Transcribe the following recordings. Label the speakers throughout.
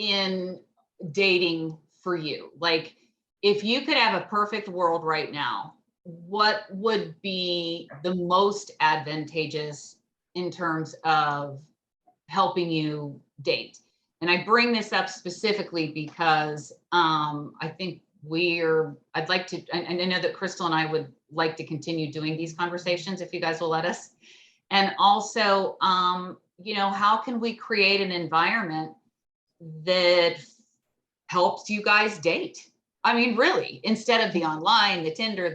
Speaker 1: in dating for you? Like, if you could have a perfect world right now, what would be the most advantageous in terms of helping you date? And I bring this up specifically because I think I'd like to, and I know that Crystal and I would like to continue doing these conversations if you guys will let us. And also, how can we create an environment that helps you guys date? I mean, really, instead of the online, the Tinder,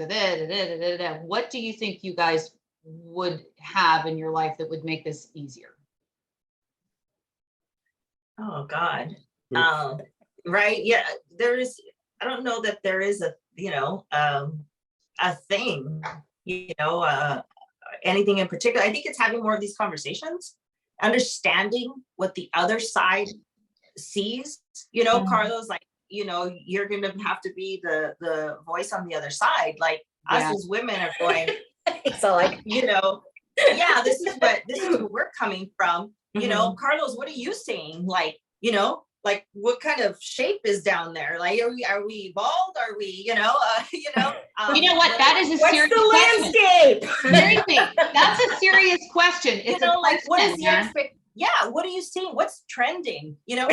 Speaker 1: what do you think you guys would have in your life that would make this easier?
Speaker 2: Oh God. Right. Yeah. I don't know that there is a thing, anything in particular. I think it's having more of these conversations, understanding what the other side sees, Carlos, like, you're going to have to be the voice on the other side. Like us as women are going,
Speaker 3: so like,
Speaker 2: yeah, this is where we're coming from. Carlos, what are you saying? Like, like what kind of shape is down there? Like, are we bald? Are we,
Speaker 1: you know what? That is a serious
Speaker 3: landscape.
Speaker 1: Seriously, that's a serious question. It's
Speaker 2: like, what is the expectation? Yeah, what are you seeing? What's trending? I don't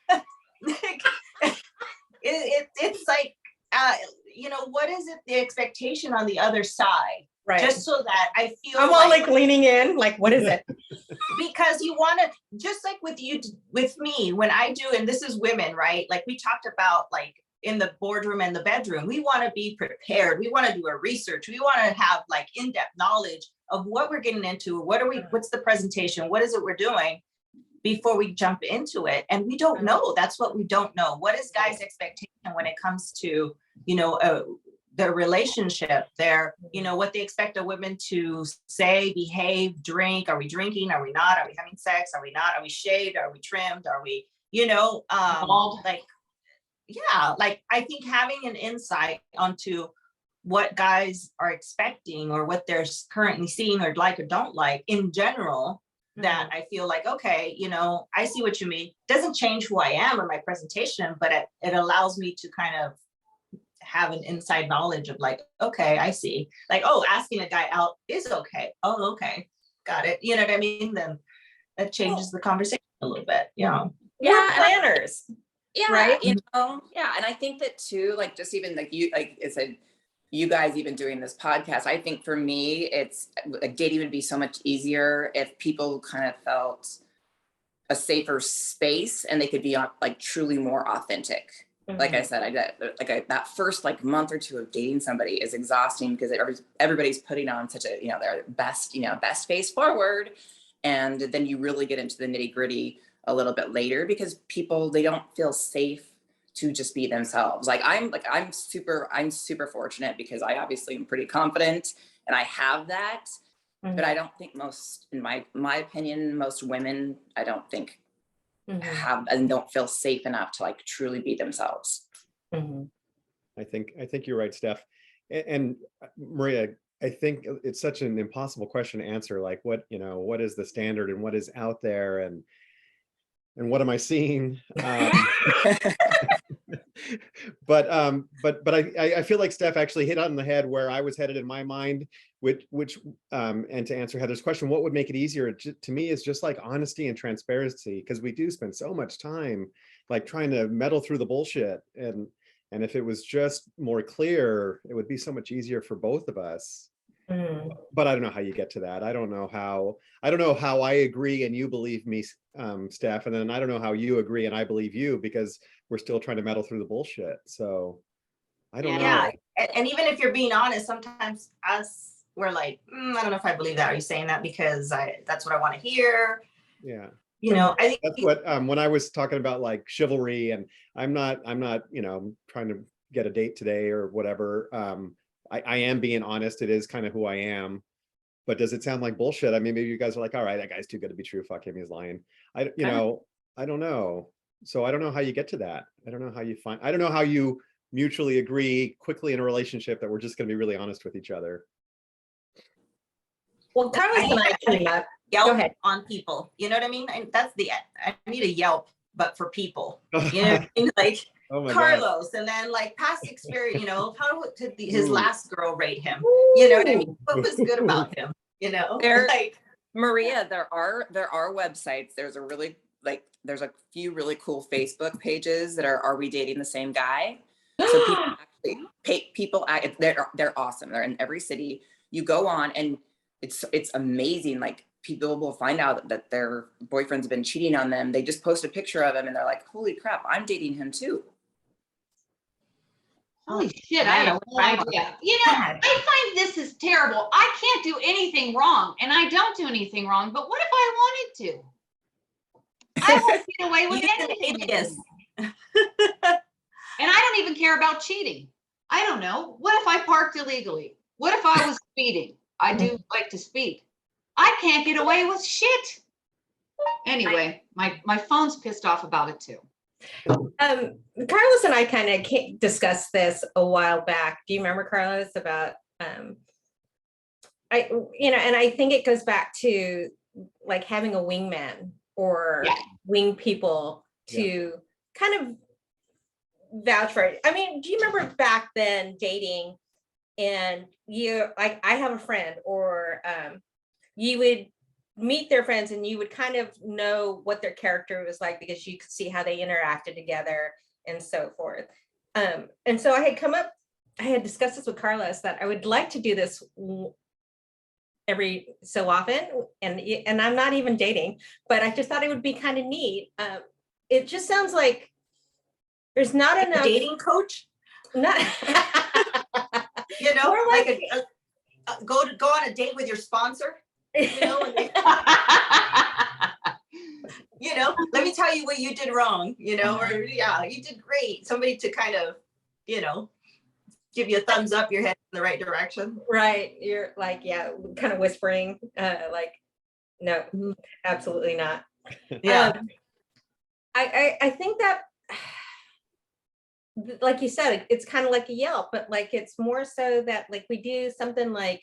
Speaker 2: know. It's like, what is it? The expectation on the other side,
Speaker 3: right?
Speaker 2: Just so that I feel
Speaker 3: I'm all like leaning in, like, what is it?
Speaker 2: Because you want to, just like with me, when I do, and this is women, right? Like we talked about, like in the boardroom and the bedroom, we want to be prepared. We want to do a research. We want to have like in-depth knowledge of what we're getting into. What's the presentation? What is it we're doing before we jump into it? And we don't know. That's what we don't know. What is guys' expectation when it comes to, their relationship, what they expect of women to say, behave, drink? Are we drinking? Are we not? Are we having sex? Are we not? Are we shaved? Are we trimmed? Are we, like, yeah, like I think having an insight onto what guys are expecting or what they're currently seeing or like or don't like in general, that I feel like, okay, I see what you mean. Doesn't change who I am or my presentation, but it allows me to kind of have an inside knowledge of like, okay, I see. Like, oh, asking a guy out is okay. Oh, okay. Got it. You know what I mean? Then that changes the conversation a little bit. Yeah.
Speaker 3: We're planners.
Speaker 4: Yeah.
Speaker 3: Right.
Speaker 4: Yeah. And I think that too, like just even like you, like I said, you guys even doing this podcast, I think for me, it's like dating would be so much easier if people kind of felt a safer space and they could be like truly more authentic. Like I said, that first like month or two of dating somebody is exhausting because everybody's putting on such a, their best face forward. And then you really get into the nitty gritty a little bit later because people, they don't feel safe to just be themselves. I'm super fortunate because I obviously am pretty confident and I have that, but I don't think most, in my opinion, most women, I don't think have and don't feel safe enough to like truly be themselves.
Speaker 5: I think you're right, Steph. And Maria, I think it's such an impossible question to answer. Like what is the standard and what is out there and what am I seeing? But I feel like Steph actually hit on the head where I was headed in my mind, which and to answer Heather's question, what would make it easier to me is just like honesty and transparency, because we do spend so much time like trying to meddle through the bullshit, and if it was just more clear, it would be so much easier for both of us. But I don't know how you get to that. I don't know how I agree and you believe me, Steph, and then I don't know how you agree and I believe you, because we're still trying to meddle through the bullshit. So I don't know.
Speaker 2: Yeah, and even if you're being honest, sometimes we're like, I don't know if I believe that. Are you saying that because that's what I want to hear?
Speaker 5: Yeah.
Speaker 2: I think
Speaker 5: that's what when I was talking about like chivalry, and I'm not trying to get a date today or whatever. I am being honest. It is kind of who I am. But does it sound like bullshit? I mean, maybe you guys are like, all right, that guy's too good to be true. Fuck him, he's lying. I don't know. So I don't know how you get to that. I don't know how you mutually agree quickly in a relationship that we're just going to be really honest with each other.
Speaker 3: Well, Carlos and I came up.
Speaker 2: Yelp on people. You know what I mean? I need a Yelp but for people. You know what I mean? Like
Speaker 5: Oh my God.
Speaker 2: Carlos, and then like past experience, you know, how did his last girl rate him? You know what I mean? What was good about him? You know,
Speaker 4: There-
Speaker 2: like
Speaker 4: Maria, there are websites. There's a few really cool Facebook pages that are we dating the same guy? So people actually they're awesome. They're in every city. You go on and it's amazing. Like people will find out that their boyfriend's been cheating on them. They just post a picture of him and they're like, holy crap, I'm dating him too.
Speaker 1: Holy shit, I had no idea. You know, I find this is terrible. I can't do anything wrong, and I don't do anything wrong, but what if I wanted to? I won't get away with anything.
Speaker 2: yes.
Speaker 1: And I don't even care about cheating. I don't know. What if I parked illegally? What if I was speeding? I do like to speed. I can't get away with shit. Anyway, my phone's pissed off about it too.
Speaker 3: Carlos and I kind of discussed this a while back. Do you remember, Carlos, about and I think it goes back to like having a wingman or wing people to kind of vouch for it. I mean, do you remember back then dating and you like I have a friend or you would meet their friends and you would kind of know what their character was like because you could see how they interacted together and so forth. And so I had discussed this with Carlos that I would like to do this every so often, and I'm not even dating, but I just thought it would be kind of neat. It just sounds like there's not
Speaker 2: Like
Speaker 3: enough
Speaker 2: a dating coach,
Speaker 3: not
Speaker 2: you know,
Speaker 3: More
Speaker 2: like
Speaker 3: like-
Speaker 2: go on a date with your sponsor, you know, and you know, let me tell you what you did wrong, you know, or you did great. Somebody to kind of, you know, give you a thumbs up, your head in the right direction.
Speaker 3: right. You're like, kind of whispering, like, no, absolutely not.
Speaker 2: Yeah.
Speaker 3: I think that, like you said, it's kind of like a Yelp, but like it's more so that like we do something like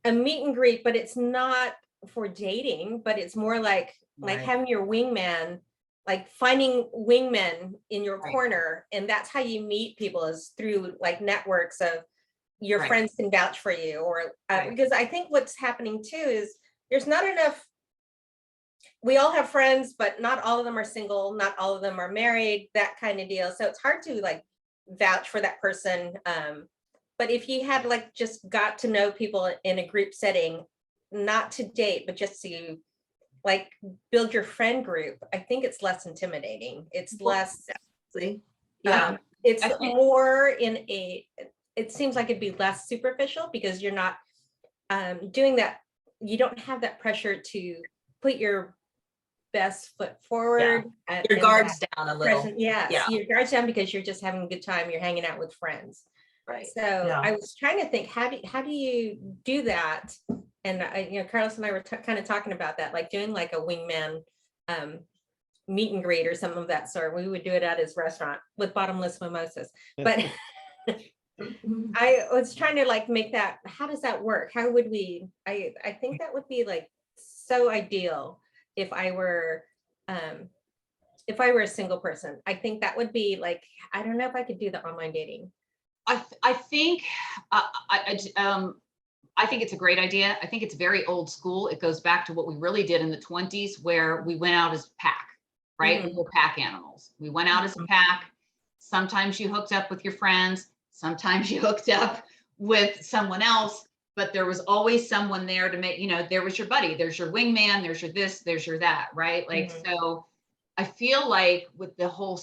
Speaker 3: a meet and greet, but it's not for dating, but it's more like having your wingman, like finding wingmen in your corner, and that's how you meet people is through like networks of your friends can vouch for you, or because I think what's happening too is there's not enough. We all have friends, but not all of them are single, not all of them are married, that kind of deal. So it's hard to like vouch for that person. But if you had like just got to know people in a group setting, not to date, but just to like build your friend group, I think it's less intimidating. It's less, it's more in it seems like it'd be less superficial because you're not doing that. You don't have that pressure to put your best foot forward.
Speaker 2: Your guards down a little.
Speaker 3: Your guards down because you're just having a good time. You're hanging out with friends.
Speaker 2: Right.
Speaker 3: So I was trying to think, how do you do that? And Carlos and I were kind of talking about that, like doing like a wingman meet and greet or something of that sort. We would do it at his restaurant with bottomless mimosas. But I was trying to like make that, how does that work? How would we, I think that would be like so ideal if I were a single person. I think that would be like, I don't know if I could do the online dating.
Speaker 1: I think I think it's a great idea. I think it's very old school. It goes back to what we really did in the 20s where we went out as pack, right? We were pack animals. We went out as a pack. Sometimes you hooked up with your friends. Sometimes you hooked up with someone else, but there was always someone there to make, there was your buddy, there's your wingman, there's your this, there's your that, right? Like, so I feel like with the whole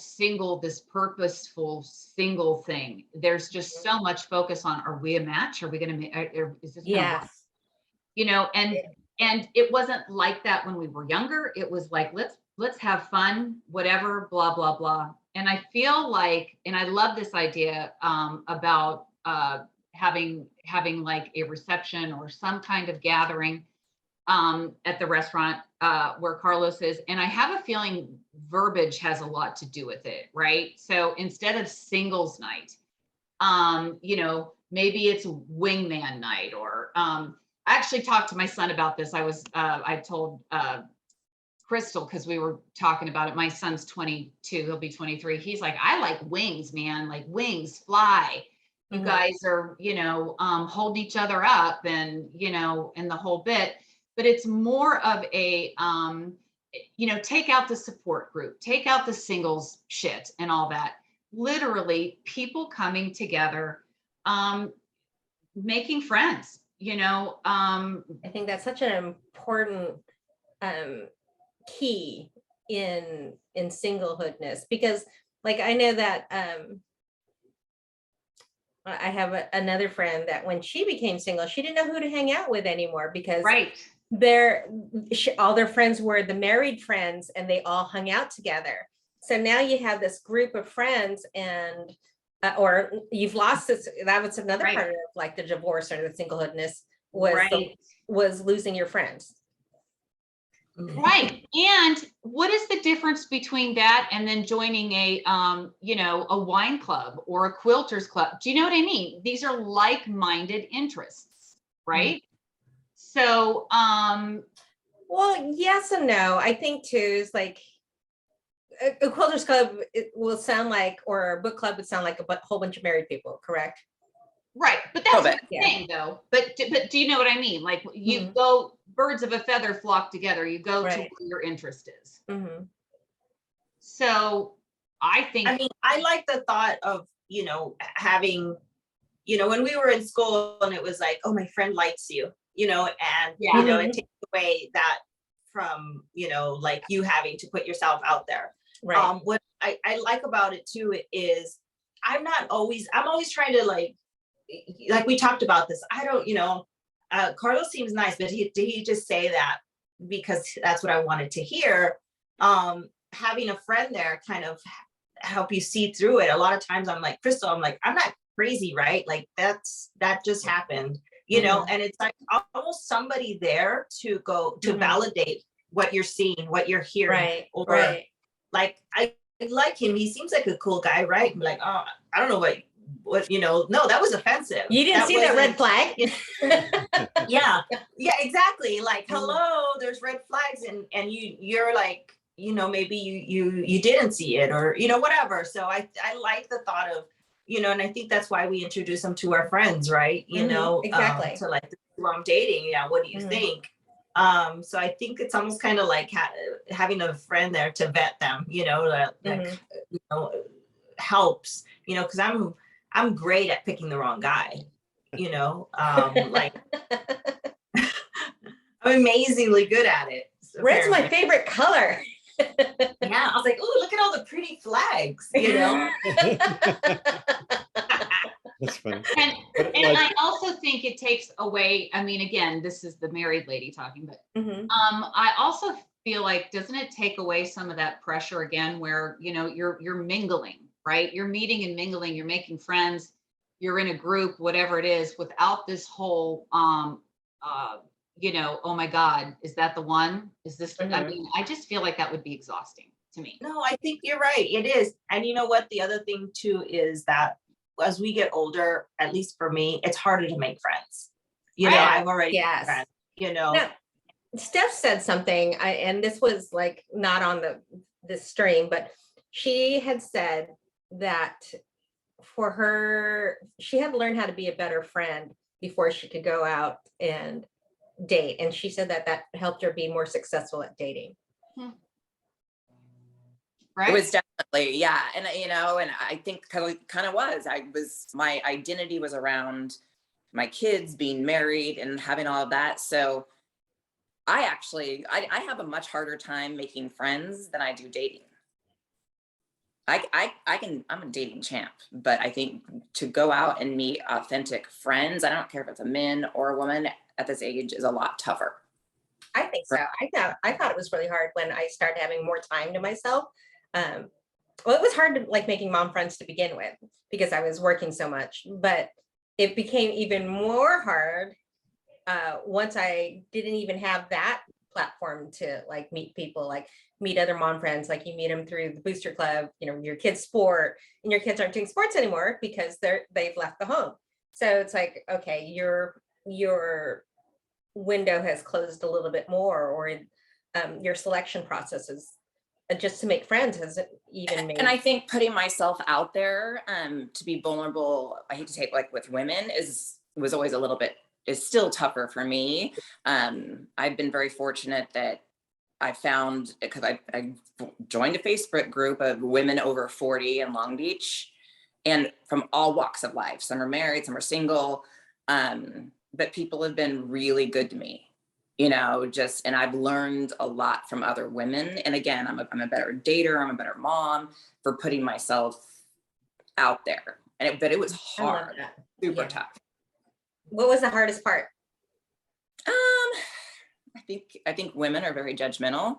Speaker 1: this purposeful single thing, there's just so much focus on, are we a match? Are we going to make, is this gonna work? And it wasn't like that when we were younger. It was like, let's have fun, whatever, blah, blah, blah. And I feel like, and I love this idea about having like a reception or some kind of gathering at the restaurant where Carlos is. And I have a feeling verbiage has a lot to do with it, right? So instead of singles night, maybe it's wingman night, or I actually talked to my son about this. I told Crystal, because we were talking about it. My son's 22, he'll be 23. He's like, I like wings, man, like wings fly. You guys are, holding each other up and, and the whole bit. But it's more of a, take out the support group, take out the singles shit and all that. Literally people coming together, making friends,
Speaker 3: I think that's such an important key in singlehoodness, because like I know that I have another friend that when she became single, she didn't know who to hang out with anymore, because
Speaker 1: right.
Speaker 3: All their friends were the married friends and they all hung out together. So now you have this group of friends and or you've lost this. That was another
Speaker 1: Right.
Speaker 3: part of like the divorce or the singlehoodness was
Speaker 1: Right.
Speaker 3: was losing your friends.
Speaker 1: Right. And what is the difference between that and then joining a wine club or a quilters club? Do you know what I mean? These are like-minded interests, right? So,
Speaker 3: well, yes and no. I think too is like a quilters club, it will sound like, or a book club would sound like a whole bunch of married people, correct?
Speaker 1: right. But that's what I'm
Speaker 3: Yeah.
Speaker 1: saying though. But do you know what I mean? Like you
Speaker 3: Mhm.
Speaker 1: go, birds of a feather flock together. You go to
Speaker 3: Right.
Speaker 1: where your interest is.
Speaker 3: Mm-hmm.
Speaker 1: So I think,
Speaker 2: I mean, I like the thought of, having, when we were in school and it was like, oh, my friend likes you, and,
Speaker 1: Yeah.
Speaker 2: it takes away that from, like you having to put yourself out there.
Speaker 3: Right.
Speaker 2: What I like about it too is I'm always trying to like we talked about this. I don't, Carlos seems nice, but did he just say that because that's what I wanted to hear? Having a friend there kind of help you see through it. A lot of times I'm like, Crystal, I'm not crazy, right? Like that just happened, and it's like almost somebody there to go to validate what you're seeing, what you're hearing.
Speaker 3: Right.
Speaker 2: Or
Speaker 3: Right.
Speaker 2: like, I like him. He seems like a cool guy, right? I'm like, oh, I don't know what, no, that was offensive.
Speaker 3: You didn't see that red flag?
Speaker 2: Yeah, exactly. Like, hello, there's red flags, and you're like, maybe you didn't see it, or whatever. So I like the thought of, and I think that's why we introduce them to our friends, right?
Speaker 3: Exactly.
Speaker 2: To like, well, I'm dating. Yeah, what do you think? So I think it's almost kind of like having a friend there to vet them, that helps, because I'm great at picking the wrong guy, like I'm amazingly good at it.
Speaker 3: Red's my favorite color.
Speaker 2: Yeah, I was like, oh, look at all the pretty flags,
Speaker 5: That's funny.
Speaker 1: and
Speaker 5: But,
Speaker 1: and
Speaker 5: like,
Speaker 1: I also think it takes away, I mean, again, this is the married lady talking, but I also feel like, doesn't it take away some of that pressure again, where, you're mingling, right? You're meeting and mingling, you're making friends, you're in a group, whatever it is, without this whole, oh my God, is that the one? Is this, I mean, I just feel like that would be exhausting to me.
Speaker 2: No, I think you're right. It is. And you know what? The other thing too is that as we get older, at least for me, it's harder to make friends. I've already made friends,
Speaker 3: Now, Steph said something, and this was like not on this stream, but she had said that for her, she had to learn how to be a better friend before she could go out and date. And she said that helped her be more successful at dating.
Speaker 1: Right?
Speaker 4: It was definitely, yeah. And, and I think kind of my identity was around my kids being married and having all of that. So I have a much harder time making friends than I do dating. I'm a dating champ, but I think to go out and meet authentic friends, I don't care if it's a man or a woman at this age, is a lot tougher.
Speaker 3: I think so. I thought it was really hard when I started having more time to myself. Well, it was hard to like making mom friends to begin with because I was working so much, but it became even more hard once I didn't even have that platform to like meet people, like meet other mom friends, like you meet them through the booster club, your kids' sport, and your kids aren't doing sports anymore because they've left the home. So it's like, okay, your window has closed a little bit more, or your selection processes just to make friends has even made.
Speaker 4: And I think putting myself out there to be vulnerable, I hate to say it, like with women, was always a little bit, is still tougher for me. I've been very fortunate that I found, because I joined a Facebook group of women over 40 in Long Beach, and from all walks of life. Some are married, some are single, but people have been really good to me. You know, and I've learned a lot from other women. And again, I'm a better dater, I'm a better mom for putting myself out there. But it was hard, super tough.
Speaker 3: What was the hardest part?
Speaker 4: I think women are very judgmental,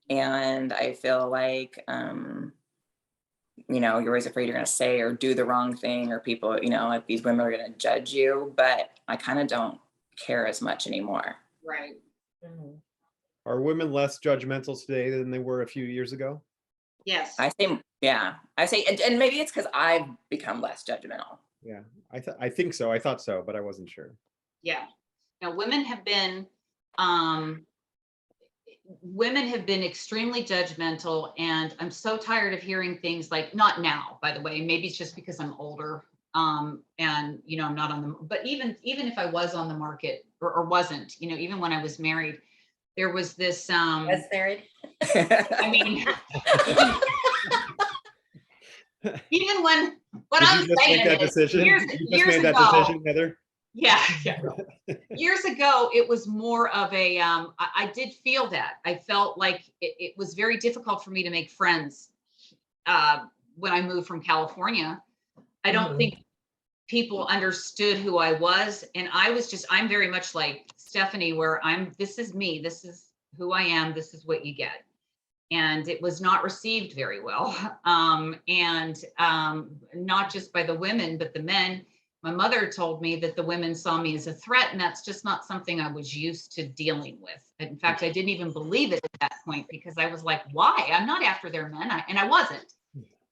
Speaker 4: and I feel like, you know, you're always afraid you're going to say or do the wrong thing, or people, you know, like these women are going to judge you, but I kind of don't care as much anymore.
Speaker 1: Right.
Speaker 3: Mhm.
Speaker 5: Are women less judgmental today than they were a few years ago?
Speaker 1: Yes.
Speaker 4: I say, and maybe it's because I've become less judgmental.
Speaker 5: Yeah, I think so. I thought so, but I wasn't sure.
Speaker 1: Yeah. Now, women have been extremely judgmental, and I'm so tired of hearing things like, not now, by the way, maybe it's just because I'm older, and you know, I'm not on the, but even if I was on the market or wasn't, you know, even when I was married, there was this,
Speaker 3: Was married?
Speaker 1: I mean, even when, what
Speaker 5: Did
Speaker 1: I'm
Speaker 5: you just
Speaker 1: saying
Speaker 5: make that
Speaker 1: is,
Speaker 5: decision?
Speaker 1: years
Speaker 5: You just
Speaker 1: years
Speaker 5: made that
Speaker 1: ago,
Speaker 5: decision, Heather?
Speaker 1: yeah, years ago, it was more of a, I did feel that. I felt like it was very difficult for me to make friends when I moved from California. I don't think people understood who I was. And I'm very much like Stephanie, where this is me, this is who I am, this is what you get. And it was not received very well. And not just by the women, but the men. My mother told me that the women saw me as a threat, and that's just not something I was used to dealing with. In fact, I didn't even believe it at that point, because I was like, why? I'm not after their men. And I wasn't.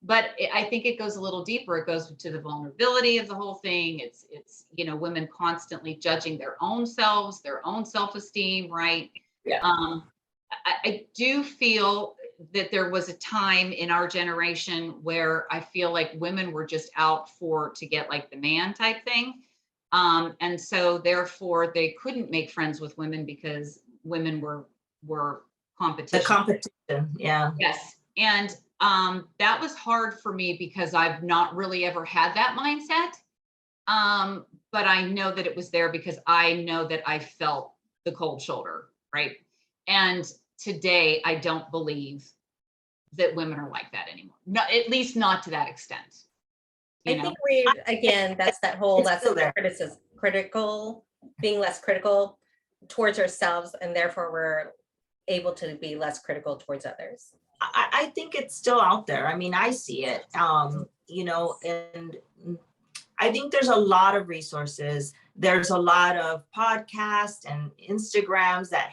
Speaker 1: But I think it goes a little deeper. It goes to the vulnerability of the whole thing. It's you know, women constantly judging their own selves, their own self-esteem, right?
Speaker 4: Yeah.
Speaker 1: I do feel that there was a time in our generation where I feel like women were just out to get like the man type thing. And so therefore they couldn't make friends with women because women were competition.
Speaker 2: The competition, yeah.
Speaker 1: Yes. And that was hard for me because I've not really ever had that mindset. But I know that it was there because I know that I felt the cold shoulder, right? And today I don't believe that women are like that anymore. Not, at least not to that extent.
Speaker 3: I think again, that's that whole less critical, being less critical towards ourselves, and therefore we're able to be less critical towards others.
Speaker 2: I think it's still out there. I mean, I see it, you know, and I think there's a lot of resources. There's a lot of podcasts and Instagrams that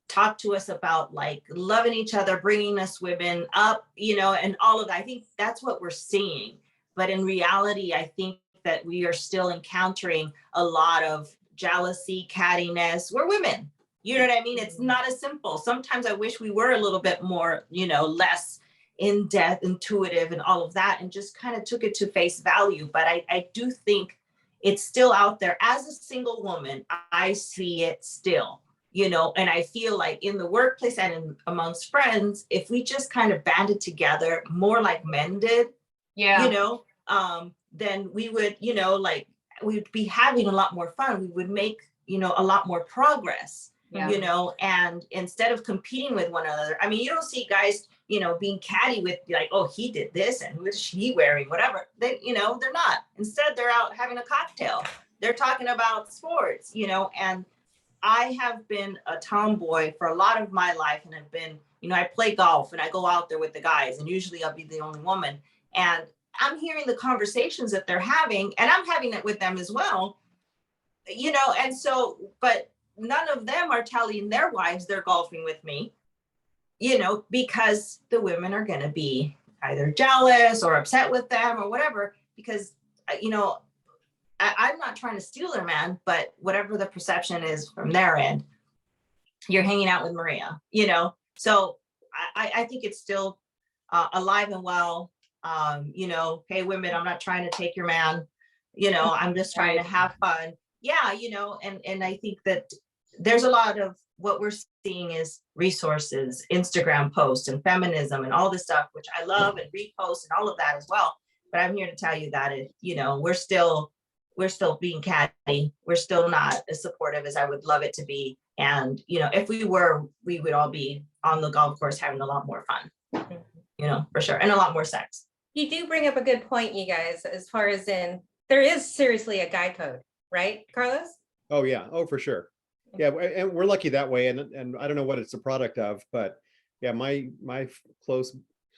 Speaker 2: talk to us about like loving each other, bringing us women up, you know, and all of that. I think that's what we're seeing. But in reality, I think that we are still encountering a lot of jealousy, cattiness. We're women. You know what I mean? It's not as simple. Sometimes I wish we were a little bit more, you know, less in depth, intuitive and all of that, and just kind of took it to face value. But I do think it's still out there. As a single woman, I see it still, you know, and I feel like in the workplace and amongst friends, if we just kind of banded together more like men did,
Speaker 1: yeah,
Speaker 2: you know, then we would, you know, like we'd be having a lot more fun. We would make, you know, a lot more progress.
Speaker 1: Yeah.
Speaker 2: You know, and instead of competing with one another, I mean, you don't see guys, you know, being catty with like, oh, he did this and who is she wearing, whatever. They, you know, they're not. Instead, they're out having a cocktail. They're talking about sports, you know, and I have been a tomboy for a lot of my life and have been, you know, I play golf and I go out there with the guys and usually I'll be the only woman. And I'm hearing the conversations that they're having and I'm having it with them as well, you know, and so, but none of them are telling their wives they're golfing with me, you know, because the women are going to be either jealous or upset with them or whatever, because, you know, I'm not trying to steal their man, but whatever the perception is from their end, you're hanging out with Maria, you know, So I think it's still alive and well. You know, hey, women, I'm not trying to take your man. You know, I'm just trying to have fun. Yeah, you know, and I think that there's a lot of what we're seeing is resources, Instagram posts and feminism and all this stuff, which I love and repost and all of that as well. But I'm here to tell you that you know, we're still being catty. We're still not as supportive as I would love it to be. And, you know, if we were, we would all be on the golf course having a lot more fun, you know, for sure. And a lot more sex.
Speaker 3: You do bring up a good point, you guys, as far as in, there is seriously a guy code, right, Carlos?
Speaker 5: Oh, yeah. Oh, for sure. Yeah. And we're lucky that way. And I don't know what it's a product of, but yeah, my close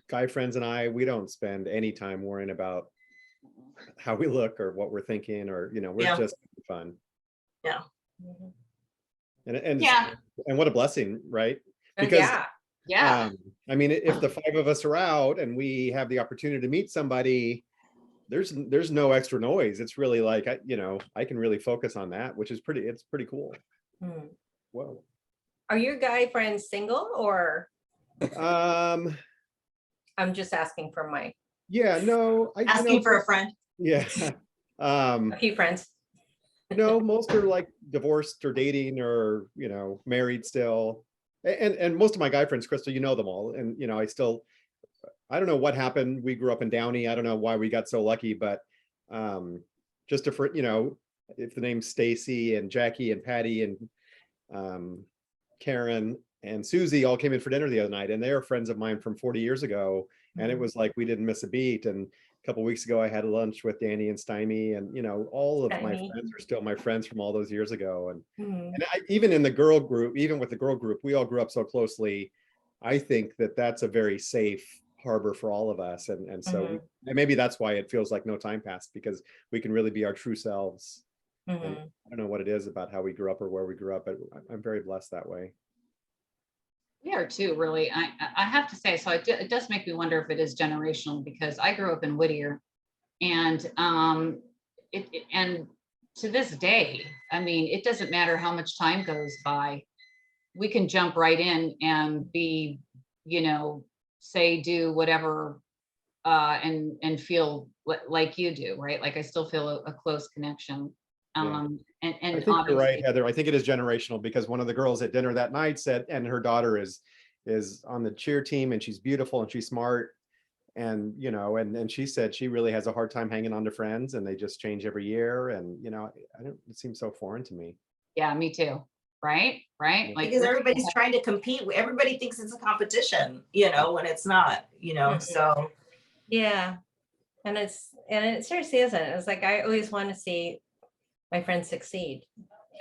Speaker 5: guy friends and I, we don't spend any time worrying about how we look or what we're thinking, or, you know, we're just fun.
Speaker 2: Yeah.
Speaker 5: And
Speaker 1: Yeah.
Speaker 5: and what a blessing, right? Because
Speaker 1: Yeah.
Speaker 5: I mean, if the five of us are out and we have the opportunity to meet somebody, there's no extra noise. It's really like, you know, I can really focus on that, which is it's pretty cool. Whoa.
Speaker 3: Are your guy friends single, or
Speaker 5: Um,
Speaker 3: I'm just asking for my
Speaker 5: yeah, no,
Speaker 2: Asking for a friend.
Speaker 5: yeah.
Speaker 3: a few friends?
Speaker 5: No, most are like divorced or dating or, you know, married still. And most of my guy friends, Crystal, you know them all. And, you know, I don't know what happened. We grew up in Downey. I don't know why we got so lucky, but just to, you know, if the name's Stacy and Jackie and Patty and Karen and Susie all came in for dinner the other night, and they are friends of mine from 40 years ago. And it was like, we didn't miss a beat. And a couple of weeks ago, I had lunch with Danny and Stymie, and, you know, all of my friends are still my friends from all those years ago. And even in the girl group, even with the girl group, we all grew up so closely. I think that that's a very safe harbor for all of us. And so and maybe that's why it feels like no time passed, because we can really be our true selves. And I don't know what it is about how we grew up or where we grew up, but I'm very blessed that way.
Speaker 1: We are too, really. I have to say, so it does make me wonder if it is generational, because I grew up in Whittier, and and to this day, I mean, it doesn't matter how much time goes by, we can jump right in and be, you know, say, do whatever, and feel like you do, right? Like I still feel a close connection. And
Speaker 5: I think you're right, Heather. I think it is generational, because one of the girls at dinner that night said, and her daughter is on the cheer team, and she's beautiful and she's smart. And, you know, and she said she really has a hard time hanging on to friends, and they just change every year. And, you know, it seems so foreign to me.
Speaker 1: Yeah, me too. Right. Like,
Speaker 2: because everybody's trying to compete. Everybody thinks it's a competition, you know, when it's not, you know, so.
Speaker 3: Yeah. And it seriously isn't. It's like, I always want to see my friends succeed.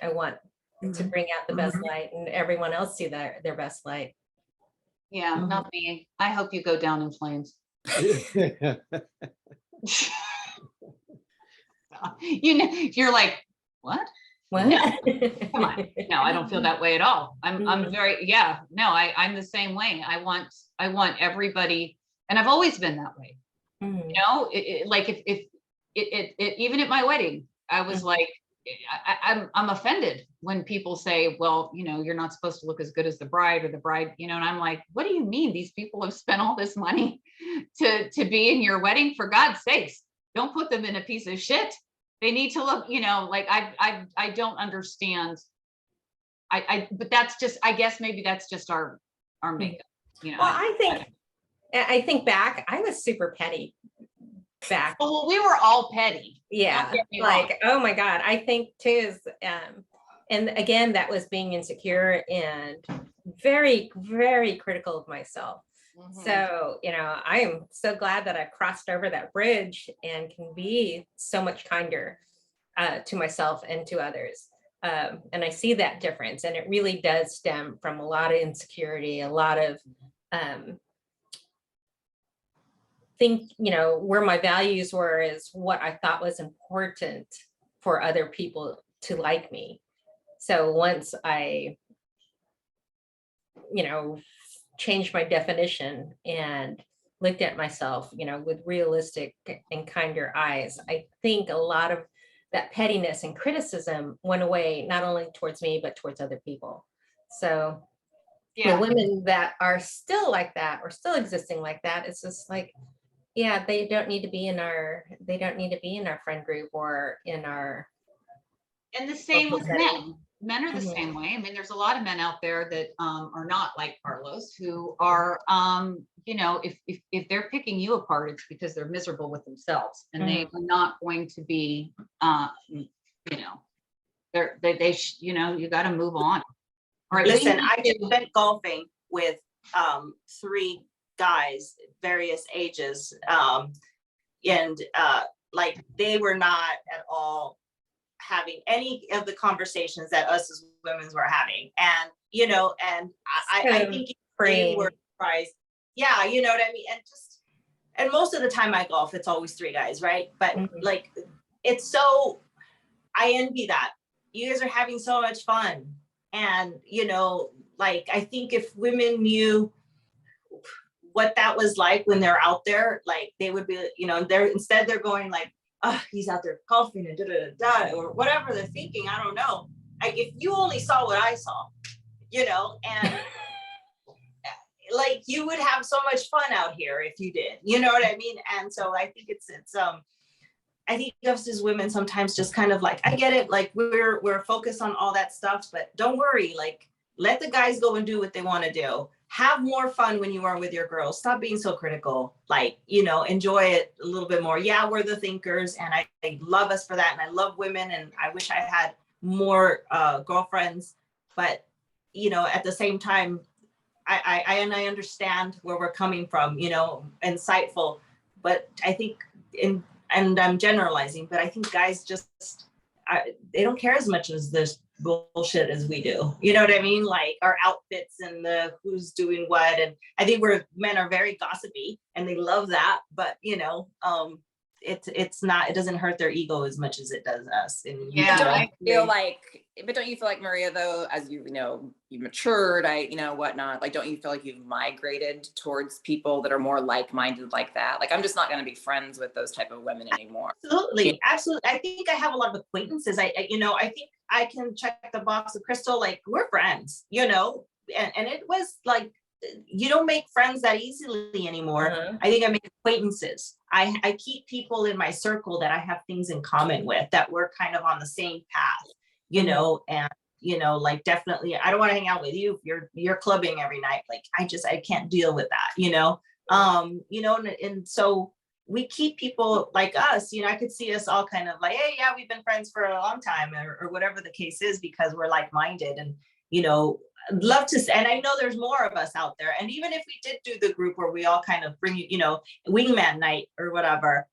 Speaker 3: I want to bring out the best light, and everyone else see their best light.
Speaker 1: Yeah, not me. I hope you go down in flames. You know, you're like, what?
Speaker 3: What?
Speaker 1: No, come on. No, I don't feel that way at all. I'm very, I'm the same way. I want everybody, and I've always been that way. You know, like if even at my wedding, I was like, I'm offended when people say, well, you know, you're not supposed to look as good as the bride, or the bride, you know, and I'm like, what do you mean? These people have spent all this money to be in your wedding. For God's sakes, don't put them in a piece of shit. They need to look, you know, like I don't understand. But that's just, I guess maybe that's just our makeup, you know.
Speaker 3: Well, I think back, I was super petty back.
Speaker 1: Well, we were all petty.
Speaker 3: Yeah, like, oh my God, I think too is, and again, that was being insecure and very, very critical of myself. So, you know, I am so glad that I've crossed over that bridge and can be so much kinder to myself and to others. And I see that difference, and it really does stem from a lot of insecurity, a lot of think, you know, where my values were is what I thought was important for other people to like me. So once I, you know, changed my definition and looked at myself, you know, with realistic and kinder eyes, I think a lot of that pettiness and criticism went away, not only towards me, but towards other people. So
Speaker 1: Yeah.
Speaker 3: women that are still like that or still existing like that, it's just like, yeah, they don't need to be in our friend group or in our.
Speaker 1: And the same with
Speaker 3: social setting.
Speaker 1: men. Men are the
Speaker 3: Mhm.
Speaker 1: same way. I mean, there's a lot of men out there that are not like Carlos, who are, you know, if they're picking you apart, it's because they're miserable with themselves, and they are not going to be, you know, you know, you got to move on. All right,
Speaker 2: Listen, I just went golfing with 3 guys, various ages, and like they were not at all having any of the conversations that us as women were having, and you know, and I think they were surprised. Yeah, you know what I mean, and most of the time I golf, it's always 3 guys, right? But like, it's so, I envy that. You guys are having so much fun. And, you know, like, I think if women knew what that was like when they're out there, like they would be, you know, they're going like, oh, he's out there golfing and da or whatever they're thinking. I don't know. Like, if you only saw what I saw, you know, and like, you would have so much fun out here if you did, you know what I mean? And so I think it's I think us as women sometimes just kind of like, I get it, like we're focused on all that stuff, but don't worry, like, let the guys go and do what they want to do. Have more fun when you are with your girls. Stop being so critical. Like, you know, enjoy it a little bit more. Yeah, we're the thinkers, and I love us for that. And I love women, and I wish I had more girlfriends. But, you know, at the same time, I understand where we're coming from, you know, insightful. But I think and I'm generalizing, but I think guys just, they don't care as much as this bullshit as we do. You know what I mean? Like our outfits and the who's doing what. And I think men are very gossipy and they love that, but you know, it's not, it doesn't hurt their ego as much as it does us. And
Speaker 1: Yeah,
Speaker 4: but don't you feel like, Maria, though, as you know, you matured, whatnot, like, don't you feel like you've migrated towards people that are more like-minded like that? Like, I'm just not going to be friends with those type of women anymore.
Speaker 2: Absolutely. I think I have a lot of acquaintances. I think I can check the box of Crystal, like we're friends, you know, and it was like, you don't make friends that easily anymore. I think I make acquaintances. I keep people in my circle that I have things in common with, that we're kind of on the same path, you know, and, you know, like, definitely, I don't want to hang out with you if you're clubbing every night. Like, I can't deal with that, you know, and so we keep people like us, you know. I could see us all kind of like, hey, yeah, we've been friends for a long time, or whatever the case is, because we're like-minded. And, you know, I'd love to, and I know there's more of us out there. And even if we did do the group where we all kind of bring, you know, wingman night or whatever,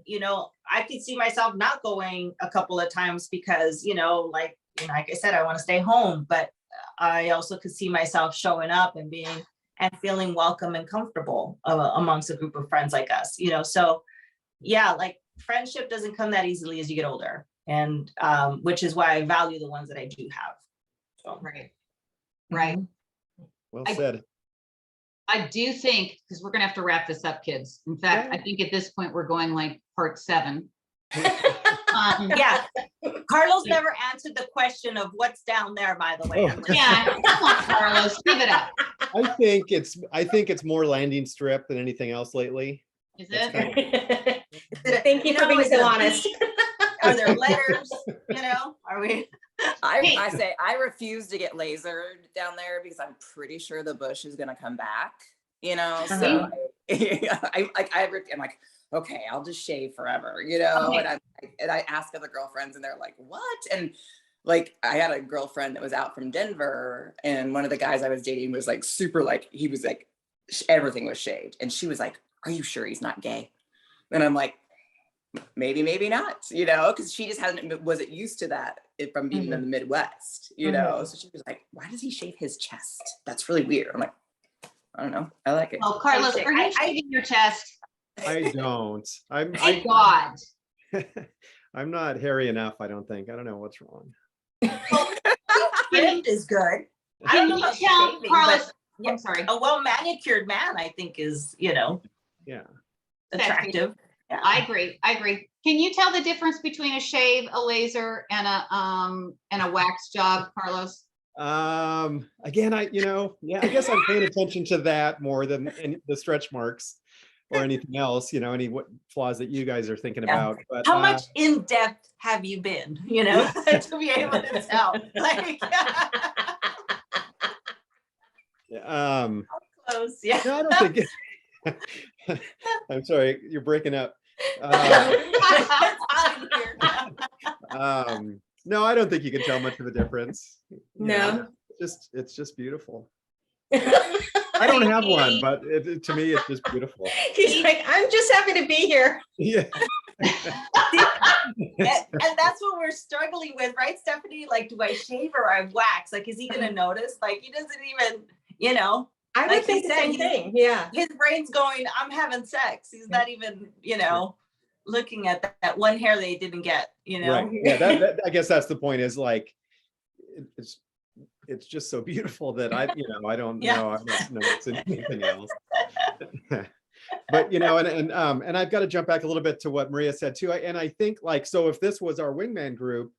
Speaker 2: you know, I could see myself not going a couple of times because, you know, like I said, I want to stay home, but I also could see myself showing up and feeling welcome and comfortable amongst a group of friends like us, you know. So yeah, like, friendship doesn't come that easily as you get older, and which is why I value the ones that I do have. So.
Speaker 1: Right.
Speaker 5: Well said.
Speaker 1: I do think, because we're gonna have to wrap this up, kids. In fact, I think at this point we're going like part 7.
Speaker 2: Yeah, Carlos never answered the question of what's down there, by the way.
Speaker 1: Yeah, come on, Carlos, give it up.
Speaker 5: I think it's more landing strip than anything else lately.
Speaker 1: Is
Speaker 5: That's
Speaker 1: it?
Speaker 3: Thank you for being so honest.
Speaker 2: Are there letters? You know, are we?
Speaker 4: I say I refuse to get lasered down there because I'm pretty sure the bush is gonna come back. You know, so I'm like, okay, I'll just shave forever. You know, and I ask other girlfriends, and they're like, what? And like, I had a girlfriend that was out from Denver, and one of the guys I was dating was like super, like, he was like, everything was shaved, and she was like, are you sure he's not gay? And I'm like, maybe not, you know, because she just wasn't used to that from being in the Midwest, you know. So she was like, why does he shave his chest? That's really weird. I'm like, I don't know, I like it.
Speaker 1: Oh, Carlos, are you shaving your chest?
Speaker 5: I don't.
Speaker 1: Thank God.
Speaker 5: I'm not hairy enough, I don't think. I don't know what's wrong.
Speaker 2: Trimmed is good. I don't know about shaving,
Speaker 1: Carlos,
Speaker 2: but
Speaker 1: I'm sorry.
Speaker 2: A well manicured man, I think, is, you know, attractive. Yeah.
Speaker 1: I agree. Can you tell the difference between a shave, a laser, and a wax job, Carlos?
Speaker 5: Again, yeah, I guess I'm paying attention to that more than the stretch marks or anything else, any what flaws that you guys are thinking
Speaker 2: Yeah.
Speaker 5: about. But
Speaker 2: How much in depth have you been, to be able to tell? Like, close, yeah.
Speaker 5: no, I don't think I'm sorry, you're breaking up.
Speaker 2: It's hot in here.
Speaker 5: No, I don't think you can tell much of a difference.
Speaker 3: No.
Speaker 5: It's just beautiful. I don't have one, but to me, it's just beautiful.
Speaker 3: He's like, I'm just happy to be here.
Speaker 5: Yeah.
Speaker 2: And that's what we're struggling with, right, Stephanie? Like, do I shave or I wax? Like, is he gonna notice? Like, he doesn't even,
Speaker 3: I would
Speaker 2: like
Speaker 3: think
Speaker 2: he
Speaker 3: the
Speaker 2: said,
Speaker 3: same thing. Yeah.
Speaker 2: his brain's going, I'm having sex. He's not even, looking at that one hair they didn't get,
Speaker 5: Right. Yeah. That I guess that's the point. Is like, it's just so beautiful that I don't know. I don't know it's anything else. But and I've got to jump back a little bit to what Maria said too. And I think, like, so if this was our wingman group,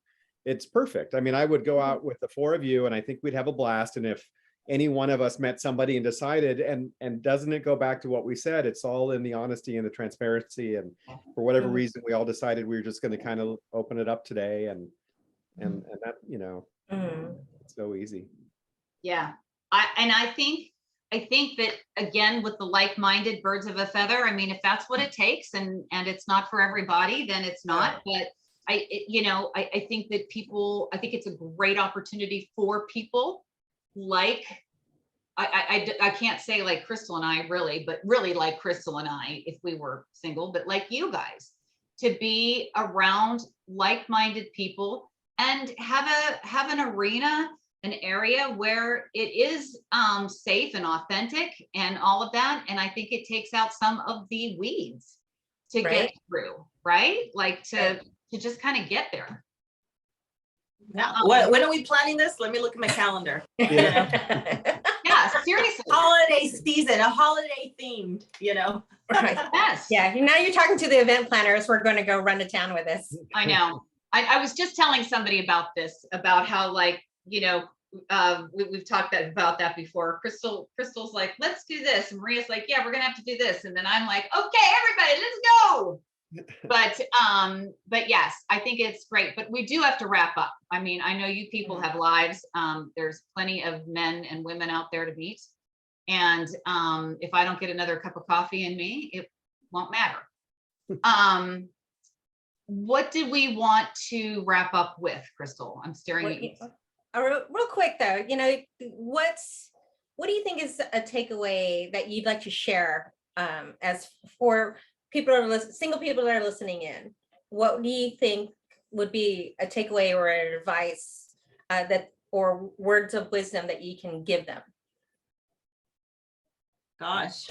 Speaker 5: it's perfect. I mean, I would go out with the four of you and I think we'd have a blast. And if any one of us met somebody and decided, and doesn't it go back to what we said? It's all in the honesty and the transparency. And for whatever reason, we all decided we were just going to kind of open it up today. And that, it's so easy.
Speaker 1: Yeah. I think that, again, with the like-minded birds of a feather, I mean, if that's what it takes and it's not for everybody, then it's not. But I think that I think it's a great opportunity for people like, I can't say like Crystal and I really, but really like Crystal and I, if we were single, but like you guys, to be around like-minded people and have an arena, an area where it is safe and authentic and all of that. And I think it takes out some of the weeds to get through, right? Like to just kind of get there.
Speaker 2: Yeah. When are we planning this? Let me look at my calendar.
Speaker 1: Yeah, seriously.
Speaker 2: Holiday season, a holiday themed,
Speaker 3: Right.
Speaker 1: Yes.
Speaker 3: Yeah. Now you're talking to the event planners. We're going to go run to town with this.
Speaker 1: I know. I was just telling somebody about this, about how, like, we've talked about that before. Crystal's like, let's do this. And Maria's like, yeah, we're going to have to do this. And then I'm like, okay, everybody, let's go. But yes, I think it's great, but we do have to wrap up. I mean, I know you people have lives. There's plenty of men and women out there to meet. And if I don't get another cup of coffee in me, it won't matter. What did we want to wrap up with, Crystal? I'm staring at you.
Speaker 3: Real quick though, what do you think is a takeaway that you'd like to share as for people who are single people that are listening in? What do you think would be a takeaway or an advice or words of wisdom that you can give them?
Speaker 2: Gosh,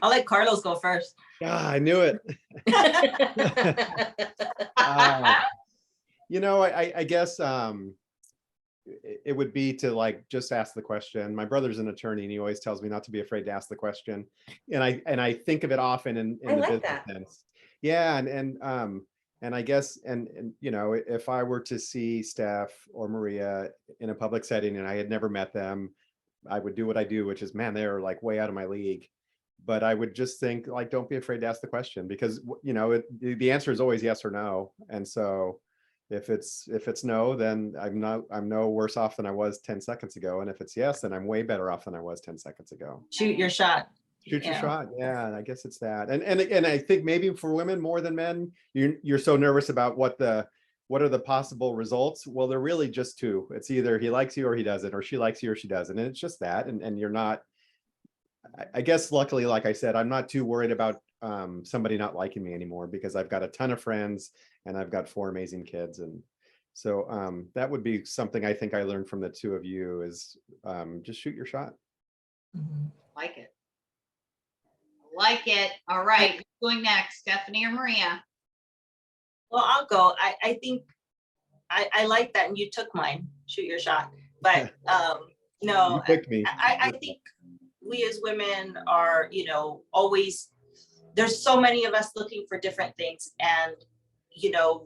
Speaker 2: I'll let Carlos go first.
Speaker 5: Yeah, I knew it. I guess it would be to, like, just ask the question. My brother's an attorney and he always tells me not to be afraid to ask the question. And I think of it often in the
Speaker 3: like
Speaker 5: business
Speaker 3: that.
Speaker 5: sense. Yeah. And I guess, and if I were to see Steph or Maria in a public setting and I had never met them, I would do what I do, which is, man, they're like way out of my league. But I would just think, like, don't be afraid to ask the question, because the answer is always yes or no. And so if it's no, then I'm no worse off than I was 10 seconds ago. And if it's yes, then I'm way better off than I was 10 seconds ago.
Speaker 2: Shoot your shot.
Speaker 5: Shoot your shot. Yeah, I guess it's that. And I think maybe for women more than men, you're so nervous about what are the possible results. Well, they're really just two. It's either he likes you or he doesn't, or she likes you or she doesn't. And it's just that. And you're not, I guess, luckily, like I said, I'm not too worried about somebody not liking me anymore, because I've got a ton of friends and I've got 4 amazing kids. And so that would be something I think I learned from the two of you, is just shoot your shot.
Speaker 1: Like it. Like it. All right. Who's going next, Stephanie or Maria?
Speaker 2: Well, I'll go. I think I like that, and you took mine. Shoot your shot. But no,
Speaker 5: You picked me.
Speaker 2: I think we as women are, always, there's so many of us looking for different things. And,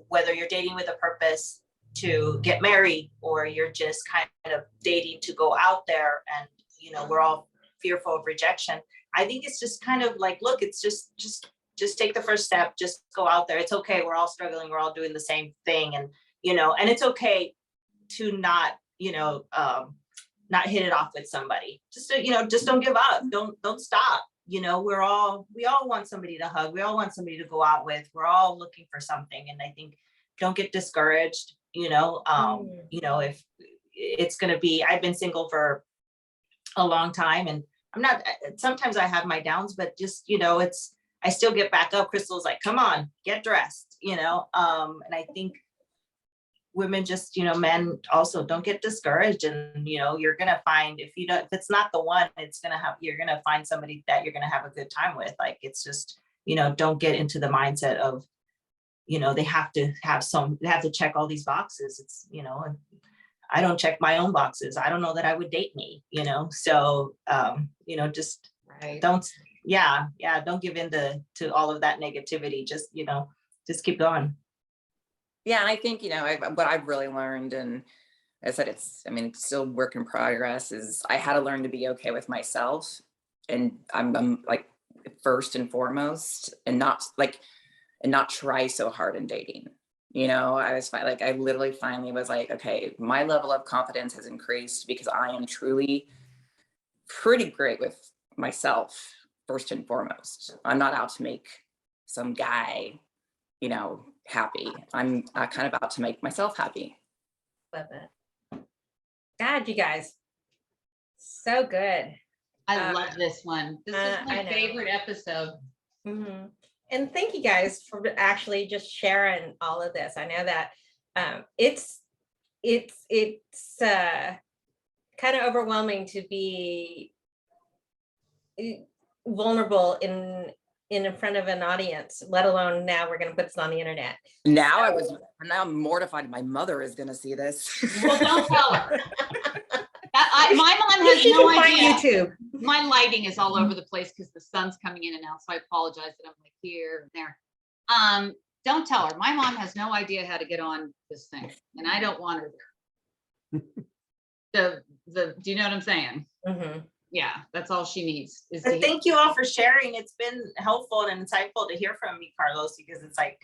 Speaker 2: whether you're dating with a purpose, to get married, or you're just kind of dating to go out there, and we're all fearful of rejection. I think it's just kind of like, look, it's just take the first step, just go out there. It's okay. We're all struggling. We're all doing the same thing. And, and it's okay to not, not hit it off with somebody. Just, just don't give up. Don't stop. We all want somebody to hug. We all want somebody to go out with. We're all looking for something. And I think don't get discouraged, if it's going to be, I've been single for a long time, and sometimes I have my downs, but just, I still get back up. Crystal's like, come on, get dressed, and I think women just, men also don't get discouraged, and, you're going to find, if it's not the one, you're going to find somebody that you're going to have a good time with. Like, it's just, don't get into the mindset of, they have to check all these boxes. It's, I don't check my own boxes. I don't know that I would date me, so, just don't give in to all of that negativity. Just, just keep going.
Speaker 4: Yeah. And I think, what I've really learned, and I said, it's still work in progress, is I had to learn to be okay with myself. And I'm like, first and foremost, and not try so hard in dating. I was like, I literally finally was like, okay, my level of confidence has increased because I am truly pretty great with myself, first and foremost. I'm not out to make some guy, happy. I'm kind of out to make myself happy.
Speaker 3: Love it. God, you guys, so good.
Speaker 1: I love this one. This is my favorite episode.
Speaker 3: Mm-hmm. And thank you guys for actually just sharing all of this. I know that it's kind of overwhelming to be vulnerable in front of an audience, let alone now we're going to put this on the internet.
Speaker 4: Now I'm mortified. My mother is going to see this.
Speaker 1: Well, don't tell her. My mom has no idea.
Speaker 3: YouTube.
Speaker 1: My lighting is all over the place because the sun's coming in and out. So I apologize that I'm like here and there. Don't tell her. My mom has no idea how to get on this thing, and I don't want her there. Do you know what I'm saying?
Speaker 3: Mm-hmm.
Speaker 1: Yeah, that's all she needs.
Speaker 2: But thank you all for sharing. It's been helpful and insightful to hear from you, Carlos, because it's like,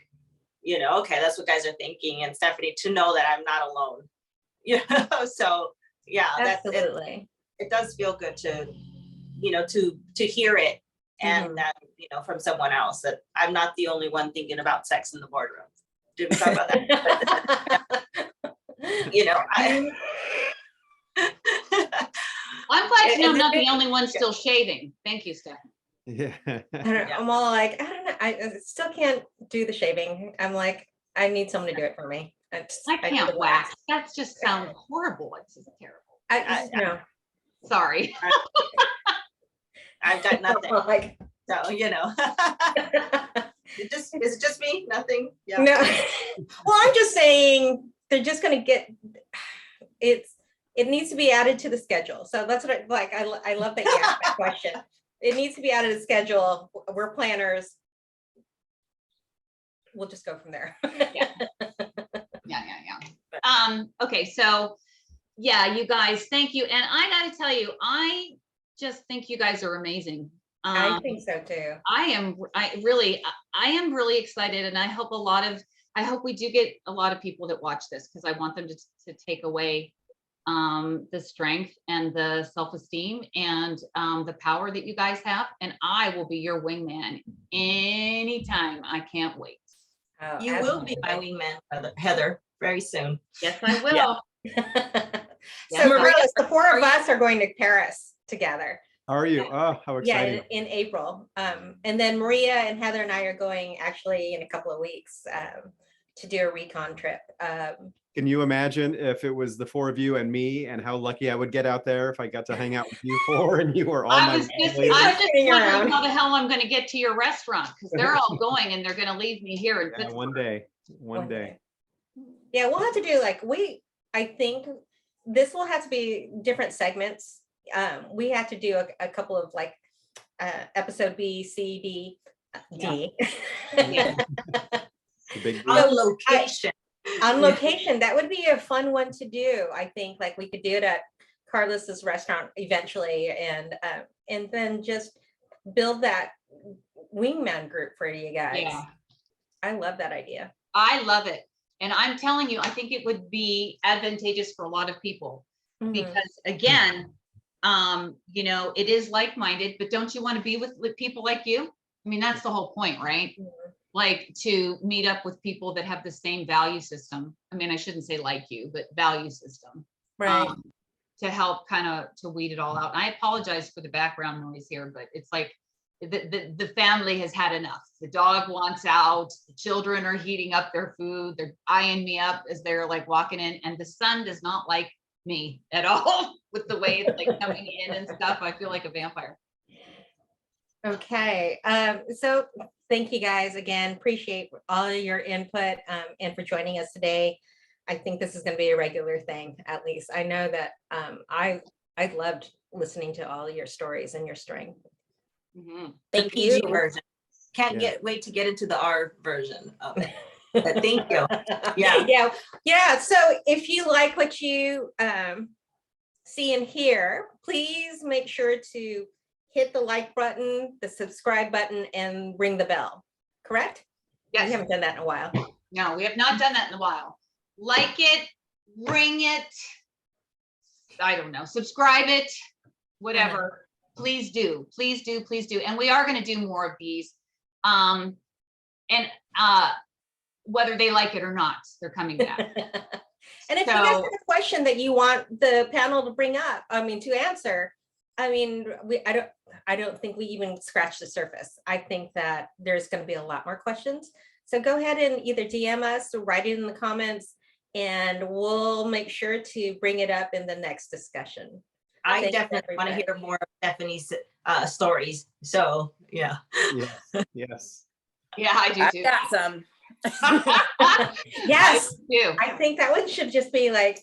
Speaker 2: okay, that's what guys are thinking. And Stephanie, to know that I'm not alone. So yeah,
Speaker 3: absolutely.
Speaker 2: It does feel good to, to hear it, and that, from someone else, that I'm not the only one thinking about sex in the boardroom. Did we talk about that?
Speaker 1: I'm glad to know I'm not the only one still shaving. Thank you, Steph.
Speaker 5: Yeah.
Speaker 3: I'm all like, I don't know. I still can't do the shaving. I'm like, I need someone to do it for me.
Speaker 1: I can't wax. That just sounds horrible. It's just terrible.
Speaker 3: No.
Speaker 1: Sorry.
Speaker 2: I've got nothing. So, is it just me? Nothing? Yeah.
Speaker 3: No. Well, I'm just saying they're just going to get it needs to be added to the schedule. So that's what I love that you asked that question. It needs to be added to the schedule. We're planners. We'll just go from there.
Speaker 1: Yeah. Okay. So yeah, you guys, thank you. And I got to tell you, I just think you guys are amazing.
Speaker 3: I think so too. I am
Speaker 1: really excited, and I hope we do get a lot of people that watch this, because I want them to take away the strength and the self-esteem and the power that you guys have. And I will be your wingman anytime. I can't wait.
Speaker 3: Oh,
Speaker 2: you will be my wingman, Heather, very soon.
Speaker 1: Yes, I will.
Speaker 3: So Maria, the four of us are going to Paris together.
Speaker 5: How are you? Oh, how exciting.
Speaker 3: Yeah, in April. And then Maria and Heather and I are going actually in a couple of weeks to do a recon trip.
Speaker 5: Can you imagine if it was the four of you and me, and how lucky I would get out there if I got to hang out with you four and you were all
Speaker 1: I'm just wondering how the hell I'm going to get to your restaurant, because they're all going and they're going to leave me here in Pittsburgh.
Speaker 5: One day.
Speaker 3: Yeah, we'll have to do I think this will have to be different segments. We have to do a couple of episode B, C, D, D.
Speaker 1: Yeah.
Speaker 5: The big
Speaker 2: On location.
Speaker 3: On location, that would be a fun one to do. I think like we could do it at Carlos's restaurant eventually, and then just build that wingman group for you guys.
Speaker 1: Yeah,
Speaker 3: I love that idea.
Speaker 1: I love it. And I'm telling you, I think it would be advantageous for a lot of people
Speaker 3: Mhm.
Speaker 1: because again, you know, it is like-minded, but don't you want to be with people like you? I mean, that's the whole point, right?
Speaker 3: Mhm.
Speaker 1: Like to meet up with people that have the same value system. I mean, I shouldn't say like you, but value system.
Speaker 3: Right.
Speaker 1: To help kind of to weed it all out. And I apologize for the background noise here, but it's like the family has had enough. The dog wants out, the children are heating up their food, they're eyeing me up as they're like walking in, and the son does not like me at all with the way it's like coming in and stuff. I feel like a vampire.
Speaker 3: Okay. So thank you guys again. Appreciate all of your input and for joining us today. I think this is going to be a regular thing, at least. I know that I loved listening to all your stories and your strength.
Speaker 1: Mhm.
Speaker 2: The
Speaker 3: Thank
Speaker 2: PG
Speaker 3: you.
Speaker 2: version. Can't
Speaker 5: Yeah.
Speaker 2: wait to get into the R version of it. But thank you. Yeah.
Speaker 3: Yeah. So if you like what you see and hear, please make sure to hit the like button, the subscribe button, and ring the bell. Correct? We
Speaker 1: Yes.
Speaker 3: haven't done that in a while.
Speaker 1: No, we have not done that in a while. Like it, ring it. I don't know, subscribe it, whatever. Please do, please do, please do. And we are going to do more of these. And whether they like it or not, they're coming back.
Speaker 3: And if you guys have a question that you want the panel to bring up, I mean, to answer, I mean, I don't think we even scratched the surface. I think that there's going to be a lot more questions. So go ahead and either DM us or write it in the comments, and we'll make sure to bring it up in the next discussion.
Speaker 2: I
Speaker 3: Thanks,
Speaker 2: definitely want to
Speaker 3: everybody.
Speaker 2: hear more of Stephanie's stories. So yeah.
Speaker 5: Yes, yes.
Speaker 1: Yeah, I do
Speaker 4: I
Speaker 1: too.
Speaker 4: got some.
Speaker 3: Yes,
Speaker 1: I do.
Speaker 3: I think that one should just be like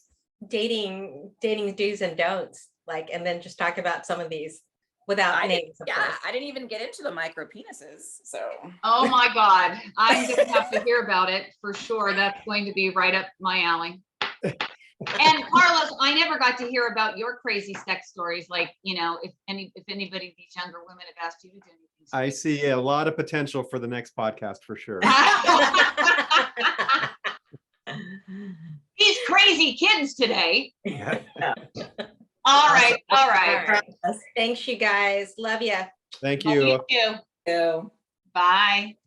Speaker 3: dating do's and don'ts, like, and then just talk about some of these without names. Of course.
Speaker 4: I didn't even get into the micro penises. So
Speaker 1: Oh my God, I'm going to have to hear about it for sure. That's going to be right up my alley. And Carlos, I never got to hear about your crazy sex stories. Like, you know, if anybody, these younger women have asked you to do anything.
Speaker 5: I see a lot of potential for the next podcast for sure.
Speaker 1: These crazy kids today.
Speaker 5: Yeah.
Speaker 1: All right.
Speaker 3: All right. Thanks, you guys. Love ya.
Speaker 5: Thank
Speaker 1: Love
Speaker 5: you.
Speaker 1: you too.
Speaker 4: ew.
Speaker 1: Bye.